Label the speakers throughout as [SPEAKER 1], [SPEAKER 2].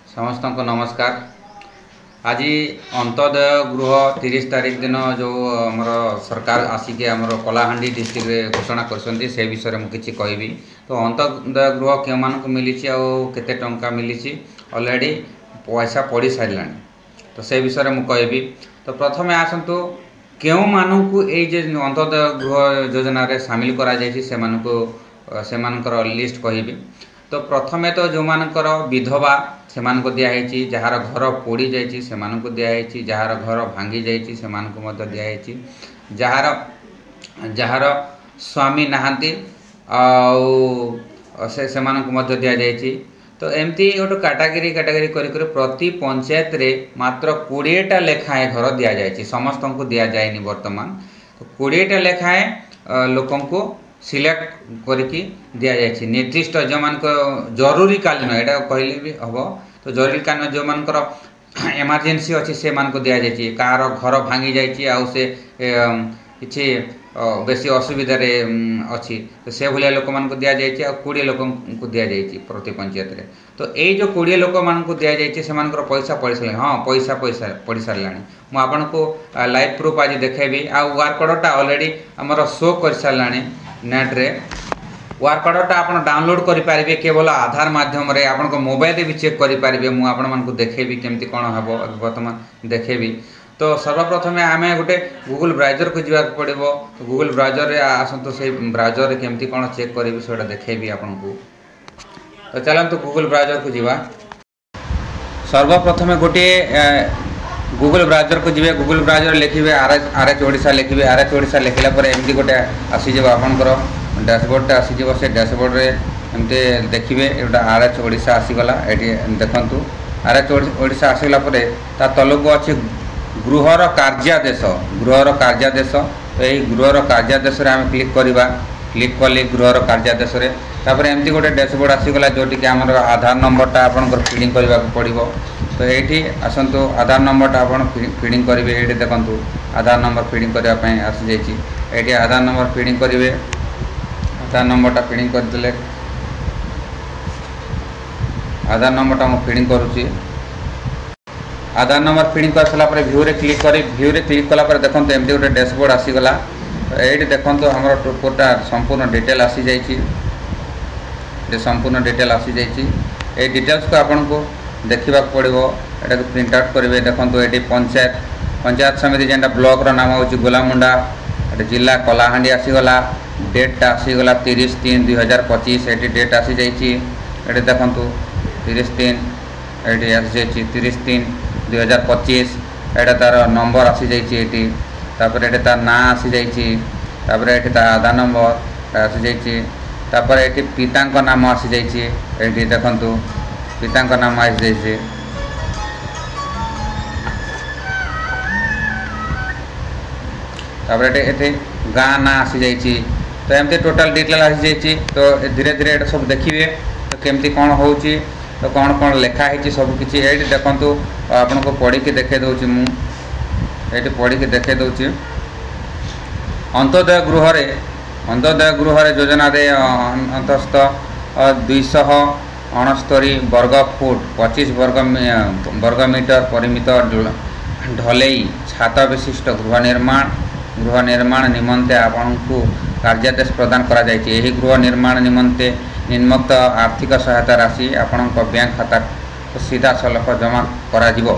[SPEAKER 1] समस्त को नमस्कार। आज अंत्योदय गृह 30 तारीख दिन जो आमर सरकार आसिक आमर कलाहांडी डिस्ट्रिक्ट रे घोषणा करछन्ती से विषय में किसी कहबी। तो अंत्योदय गृह के मानक मिली केते टंका मिली ऑलरेडी पैसा पड़ी सारे। तो से विषय में कहबी। तो प्रथम आसतु केउ मानकु ए जे अंत्योदय गृह योजना रे शामिल करा जायछि से मानकर लिस्ट कहबी। तो प्रथमे तो जो मानकर विधवा से मानको दियाहेछि, जहार घर पोड़ी जाइछि से मानको दियाहेछि, जहार घर भांगी जाइछि से मानको मध्य दियाहेछि, जहार स्वामी नहांती आ से मानको मध्य दिया जाइछि। तो एमती गोटे कैटेगरी करी प्रति पंचायत रे मात्र 20टा लेखाएं घर दिया जाइछि। समस्त को दिया जाएनी वर्तमान। तो 20टा लेखाएं लोकों को सिलेक्ट करके दिया जाइछि। निर्दिष्ट जो मान जरूरी कालीन एटा कहले भी हम। तो जरूरी कालीन जो मानकर इमरजेंसी अच्छी से मान को दिया जाइछि। कार घर भांगी जाइछि आ से किछि बेसी असुविधा रे अच्छी तो से भलिया लोक मान को दिया जाइछि आ 20 लोक को दिया जाइछि प्रति पंचायत रे। तो ए जो 20 लोक मान को दिया जाइछि से मानकर पैसा पड़ी सारे। हाँ पैसा पड़ी सारे। मु आपन को लाइव प्रूफ आज देखेबी। आ वर्क ऑर्डरटा ऑलरेडी हमर शो कर सारे नेट रे। वर्क ऑर्डरटा आप डाउनलोड करेंगे केवल आधार माध्यम रे। आपन को मोबाइल भी चेक करेंगे। मुझे आपको देखेबी केमती कौन हम बर्तमान देखेबी। तो सर्वप्रथम आम गोटे गूगल ब्राउजर को जावाक पड़ो। तो गूगल ब्राउजर रे आसतु से ब्राउजर रे केमती कौन चेक करी से देखेबी आपको। तो चलतु गूगल ब्राउजर को जीवा। सर्वप्रथम गोटे गूगल ब्राउजर को जीवे। गूगल ब्राउजर लिखे आरएच ओडिशा लिखे। आरएच ओडिशा लिखला एमती गोटे आसीज आपंकर डैशबोर्ड आसीज। से डैशबोर्ड रे एमती देखिए एटा आरएच ओडिशा आसीगला। ये देखु आरएच ओडिशा आसीगला ता तलक अच्छी गृहर कार्यादेश। गृहर कार्यादेश। तो यही गृहर कार्यादेश रे आम क्लिक करवा। क्लिक कली गृहर कार्यादेश रे तापर एमती गोटे डैशबोर्ड आसीगला जोटी कि आमर आधार नंबरटा आपनकर फिलिंग करबा पड़िबो। तो ये आसतु आधार नंबरटा आप फिडिंग करेंगे। ये देखु आधार नंबर फिडिंग करने आसी जाइए। ये आधार नंबर फिडिंग करेंगे। आधार नंबरटा फिडिंग करदे आधार नंबरटा मुझे फिडिंग करुच्ची। आधार नंबर फिडिंग कर सारा भ्यू रे क्लिक करी। भ्यू रे क्लिक कलापर देखो एमती गोटे डैशबोर्ड आसीगला। ये देखो आम टोपोटा संपूर्ण डिटेल आसी जाइए। संपूर्ण डिटेल आसी जाइए। ये डिटेल्स को आपन को देखा पड़ो। एटा प्रिंट आउट करेंगे। देखो ये पंचायत समिति जेनटा ब्लॉक रो नाम हूँ गोलामुंडा। जिला कलाहांडी आसीगला। डेटा आसीगला 30/3/2025। ये डेट आसी जाइए। ये देखु 30/3 ये आसी जाइए 30/3/2025। एटा तार नंबर आसी जाइए। ये तार ना आसी जाइए। ये तार आधार नंबर आसी जाइए। तापर ये पिता नाम आसी जाइए। ये देखु पिता नाम आसी जाइए। तापर ये गाँ ना आसी जाइए। तो एमती टोटाल डिटेल आसी जाइए। तो धीरे धीरे ये सब देखिए तो केमती कौन हो तो कौन कौन लिखाही सब किसी ये देखु आपन को पढ़ी के देखे दूसरी। मुझे पढ़ी के देखे दूसरी। अंत्योदय गृह योजना रे अंतस्थ 269 वर्ग फुट 25 वर्ग मीटर परिमित ढलई छात विशिष्ट गृह निर्माण निमंते आपन को कार्यादेश प्रदान करा जायछि। एही गृह निर्माण निमंते निम्नोक्त आर्थिक सहायता राशि आपण बैंक खाता सीधा सलख जमा करा जिवो।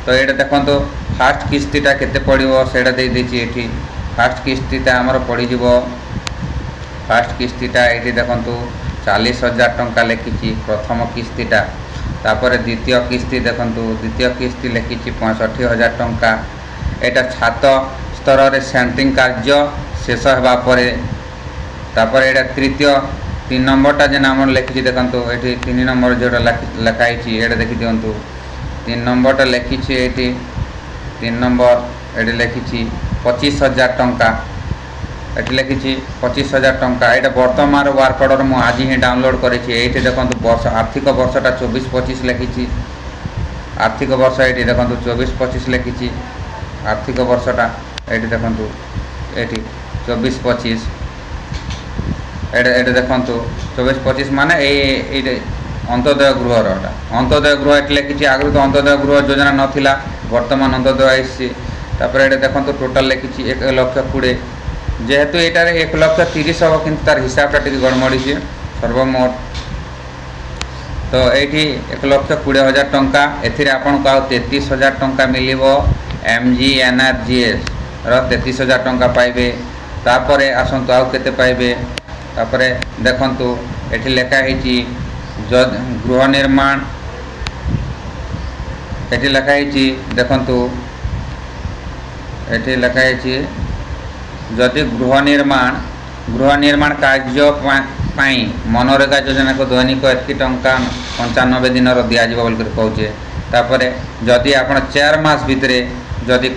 [SPEAKER 1] तो ये देखो फास्ट किस्तीटा केते पड़ो से ये फास्ट किस्तीटा आमर पड़ज। फास्ट किस्तीटा ये देखो 40,000 टंका लिखी प्रथम किस्तीटा। तापर द्वितीय किस्ती देखु द्वितीय किस्ती लिखी 65,000 टंका। यहाँ छात स्तर में सेंट्रिंग कार्य शेष होगापर तापर यहाँ तृतीय 3 नंबरटा जेन आम लिखी देखो ये 3 नंबर जोटा लिखाई ये देखी दिंतु 3 नंबरटा लिखी। ये 3 नंबर ये लिखी 25,000 टंका। ये लिखी 25,000 टंका। यहाँ वर्तमान वर्क ऑर्डर मुझे आज ही डाउनलोड करी। देखो वर्ष आर्थिक वर्षटा 24-25 लिखी। आर्थिक वर्ष ये देखो 24-25 लिखी। आर्थिक वर्षटा ये देखो ये 24-25 এটা দেখন্তু 24-25 মানে এই অন্তোদয় গৃহর এটা অন্তোদয় গৃহ এটি লিখিছি আগে তো অন্তোদয় গৃহ যোজনা নথিলা বর্তমান অন্তোদয় আসছে তারপরে এটা দেখন্তু টোটাল লিখিছি 1,20,000 যেহেতু এটারে 1,30,000 হব কিন্তু তার হিসাবটা টিকে গড়মড়িছে সর্বমোট তো এইটি 1,20,000 টঙ্কা এথিরে আপনাকে আউ 33,000 টঙ্কা মিলিব MGNRGS র 33,000 টঙ্কা পাইবে তারপরে আসন্তু আউ কেতে পাইবে তারপরে দেখন্তু এটি লেখা হয়েছি গৃহ নির্মাণ এটি লেখা হয়েছি দেখন্তু এটি লেখা হয়েছি যদি গৃহ নির্মাণ কার্য পাই মনরেगा যোজনা को দৈনিক এতকি টঙ্কা 95 দিনর দিয়াଯିବ বলি কହୁছে তারপরে যদি আপন 4 মাস ভিতরে যদি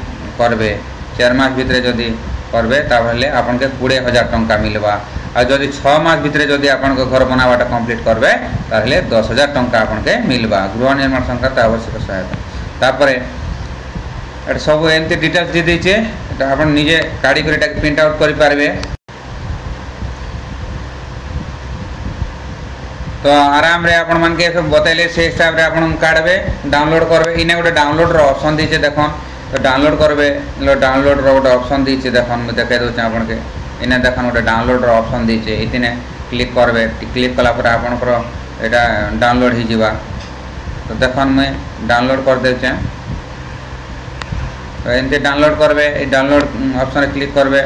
[SPEAKER 1] করবে 4 মাস ভিতরে যদি করবে তাহলে আপনাকে 20,000 টঙ্কা মিলবা আর যদি 6 মাস ভিতরে যদি আপনাকে ঘর বানাবাটা কমপ্লিট করবে তাহলে 10,000 টঙ্কা আপনাকে মিলবা গৃহ নির্মাণ সংক্রান্ত আবশ্যক সহায়তা তারপরে এটা সব এমতি ডিটেলস দিয়ে দিয়েছে এটা আপনি নিজে কাড়ি করে এটা প্রিন্ট আউট করে পারবে तो आराम रे आपण मन के सब बतैले से हिसाब रे आपण काढबे डाउनलोड करबे इने गोटे डाउनलोड रो ऑप्शन दीचे देखन तो डाउनलोड करबे लो डाउनलोड रो गोटे ऑप्शन दीचे देखन मैं देखाइ दउ आपण के इने देखन गोटे डाउनलोड रो ऑप्शन दीचे इतने क्लिक करबे क्लिक कला पर आपण को एटा डाउनलोड ही जीवा तो देखन मैं डाउनलोड कर दे तो एंते डाउनलोड करबे डाउनलोड ऑप्शन क्लिक करबे